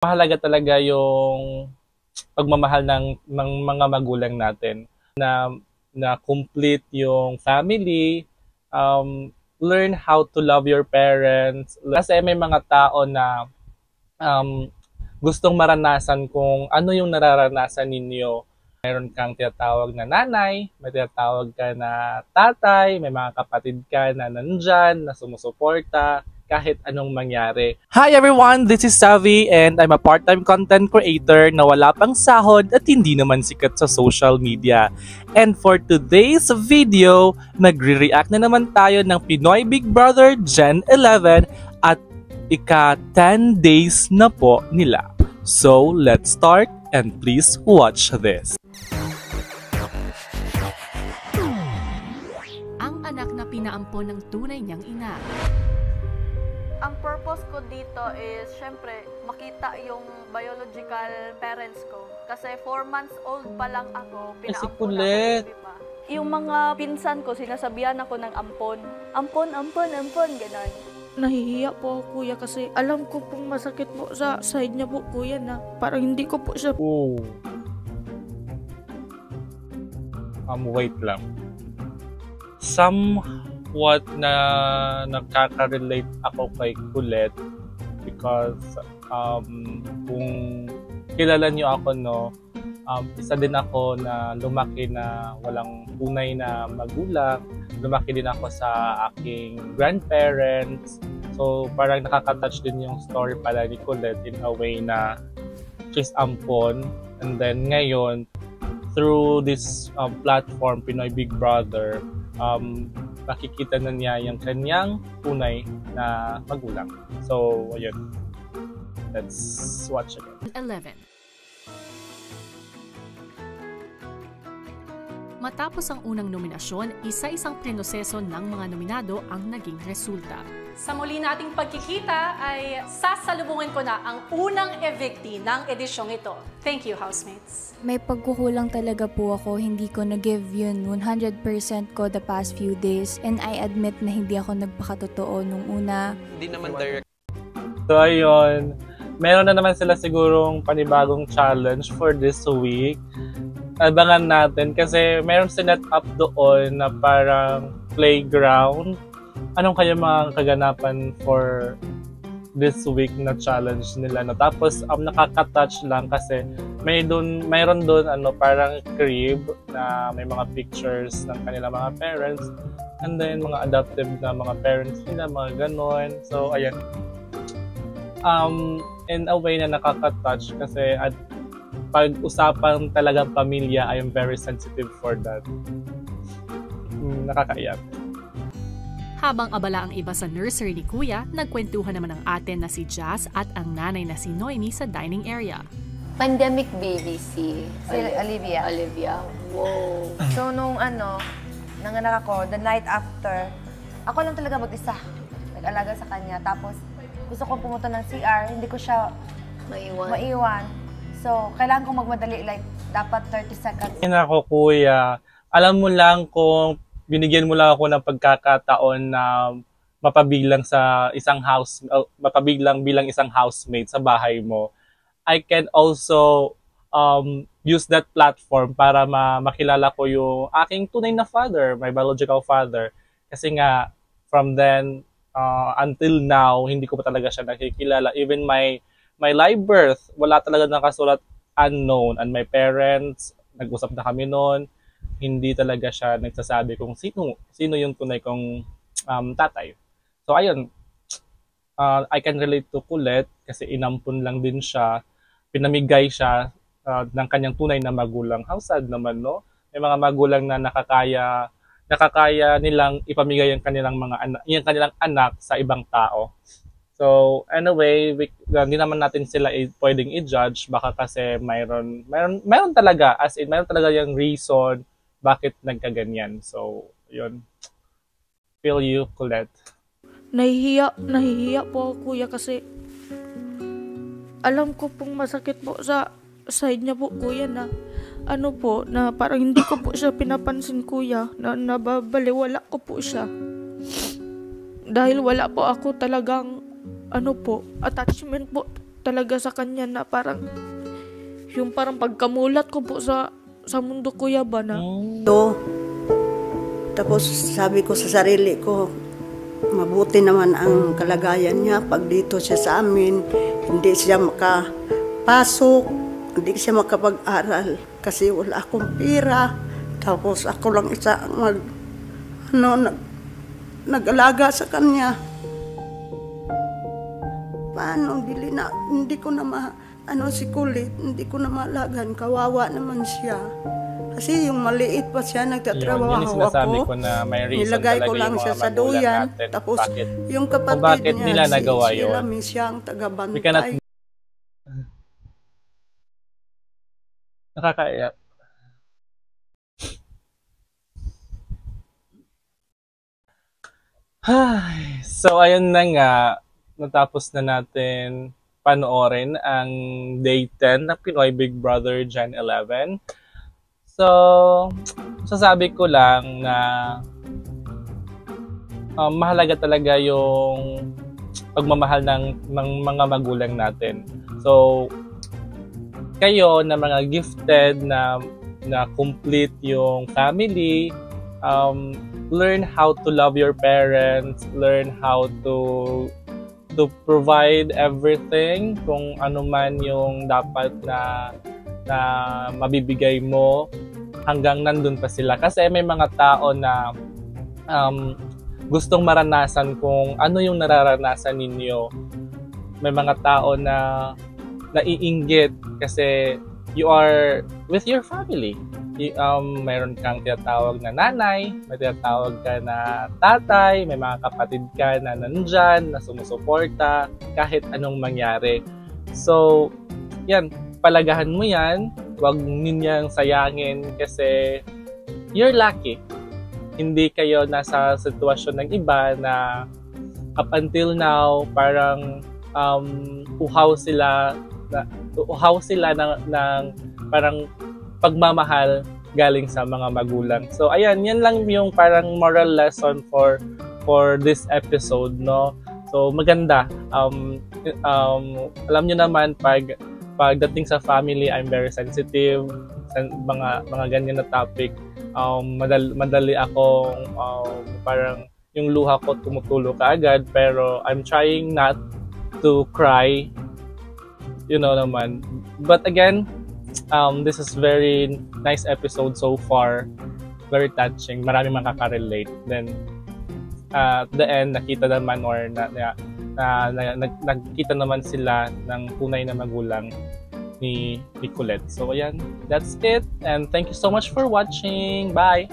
Mahalaga talaga yung pagmamahal ng mga magulang natin na complete yung family, learn how to love your parents. Kasi may mga tao na um, gustong maranasan kung ano yung nararanasan ninyo. Meron kang tinatawag na nanay, may tinatawag ka na tatay, may mga kapatid ka na nandyan, na sumusuporta, kahit anong mangyari. Hi everyone! This is Savi and I'm a part-time content creator na wala pang sahod at hindi naman sikat sa social media. And for today's video, nagre-react na naman tayo ng Pinoy Big Brother Gen 11 at ika-10 days na po nila. So let's start and please watch this. Ang anak na pinaampon ng tunay niyang ina. Ang purpose ko dito is, syempre, makita yung biological parents ko. Kasi 4 months old pa lang ako, pinaampon ako, baby pa. Yung mga pinsan ko, sinasabihan ako ng ampon. Ampon, ampon, ampon, gano'n. Nahihiya po ako, kuya, kasi alam ko pong masakit po sa side niya po, kuya, na parang hindi ko po siya... Wait lang. Somewhat na nakaka-relate ako kay Colette because kung kilala niyo ako, no, isa din ako na lumaki na walang tunay na magulang. Lumaki din ako sa aking grandparents. So parang nakaka-touch din yung story pala ni Colette in a way na she's ampon. And then ngayon, through this platform, Pinoy Big Brother, nakikita na niya yung kanyang tunay na magulang. So, ayun. Let's watch again. 11. Matapos ang unang nominasyon, isa-isang proseso ng mga nominado ang naging resulta. Sa muli nating pagkikita ay sasalubungin ko na ang unang evictee ng edisyong ito. Thank you, housemates. May pagkukulang talaga po ako. Hindi ko na-give yun 100% ko the past few days. And I admit na hindi ako nagpakatotoo nung una. Hindi naman direct. So, ayun. Meron na naman sila sigurong panibagong challenge for this week. Abangan natin kasi meron sinet up doon na parang playground. Anong kaya mga kaganapan for this week na challenge nila, no? Tapos nakaka-touch lang kasi mayroon doon parang crib na may mga pictures ng kanilang mga parents and then mga adoptive na mga parents nila, mga ganon. So ayan, in a way na nakaka-touch kasi at pag-usapan talagang pamilya, I am very sensitive for that. Nakakaiyak. Habang abala ang iba sa nursery ni Kuya, nagkwentuhan naman ang ate na si Jazz at ang nanay na si Noemi sa dining area. Pandemic baby si Olivia. Olivia. Wow. So nung nanganak ako, the night after, ako lang talaga mag-isa. Nag-alaga sa kanya. Tapos gusto kong pumunta ng CR, hindi ko siya maiwan. So, kailangan kong magmadali, like, dapat 30 seconds. Ako, kuya, alam mo lang kung binigyan mo lang ako ng pagkakataon na mapabilang bilang isang housemate sa bahay mo, I can also use that platform para makilala ko yung aking tunay na father, my biological father. Kasi nga, from then until now, hindi ko pa talaga siya nakikilala. Even my live birth, wala talaga nakasulat, unknown. And my parents, nag-usap na kami noon, hindi talaga siya nagsasabi kung sino yung tunay kong tatay. So ayun, I can relate to Colette kasi inampun lang din siya, pinamigay siya ng kanyang tunay na magulang. How sad naman, no? May mga magulang na nakakaya nilang ipamigay yung kanilang kanilang anak sa ibang tao. So, anyway, hindi naman natin sila pwedeng i-judge. Baka kasi mayroon talaga, as in, mayroon talaga yung reason bakit nagkaganyan. So, yun. Feel you, Colette. Nahihiya po ako, kuya, kasi alam ko pong masakit po sa side niya po, kuya, na na parang hindi ko po siya pinapansin, kuya, na nababaliwala ko po siya. Dahil wala po ako talagang attachment po talaga sa kanya na parang yung parang pagkamulat ko po sa mundo, Kuya, ba na ito. Tapos sabi ko sa sarili ko, mabuti naman ang kalagayan niya. Pag dito siya sa amin, hindi siya makapasok, hindi siya makapag-aral kasi wala akong pera. Tapos ako lang isa nag-alaga sa kanya. Paano? Hindi ko na si Kulit, hindi ko na maalagan. Kawawa naman siya. Kasi yung maliit pa siya, nagtatrabaho ako. Ko na may reason nilagay ko lang siya sa duyan. natin. Tapos Bakit? yung kapatid niya, nila nagawa si yun? Lami, siya ang tagabantay. We cannot... Nakakaiyak. So, ayun na nga. Natapos na natin panoorin ang Day 10 ng Pinoy Big Brother Gen 11. So, sasabi ko lang na mahalaga talaga yung pagmamahal ng mga magulang natin. So, kayo na mga gifted na complete yung family, learn how to love your parents, learn how to provide everything, kung ano man yung dapat na mabibigay mo hanggang nandun pa sila. Kasi may mga tao na gustong maranasan kung ano yung nararanasan ninyo. May mga tao na naiinggit kasi you are with your family. Mayroon kang tinatawag na nanay, may tinatawag ka na tatay, may mga kapatid ka na nandyan, na sumusuporta kahit anong mangyari. So, yan, palagahan mo yan, huwag ninyang sayangin kasi you're lucky. Hindi kayo nasa sitwasyon ng iba na up until now, parang uhaw sila ng parang pagmamahal galing sa mga magulang. So ayan, yan lang yung parang moral lesson for this episode, no? So maganda. Alam niyo naman pagdating sa family, I'm very sensitive sa mga ganyan na topic. Madali ako parang yung luha ko tumutulo kaagad, pero I'm trying not to cry, you know naman. But again, this is very nice episode so far, very touching, marami makaka-relate. Then at the end, nakita naman or nagkita naman sila ng tunay na magulang ni Colette. So ayan, that's it, and thank you so much for watching. Bye.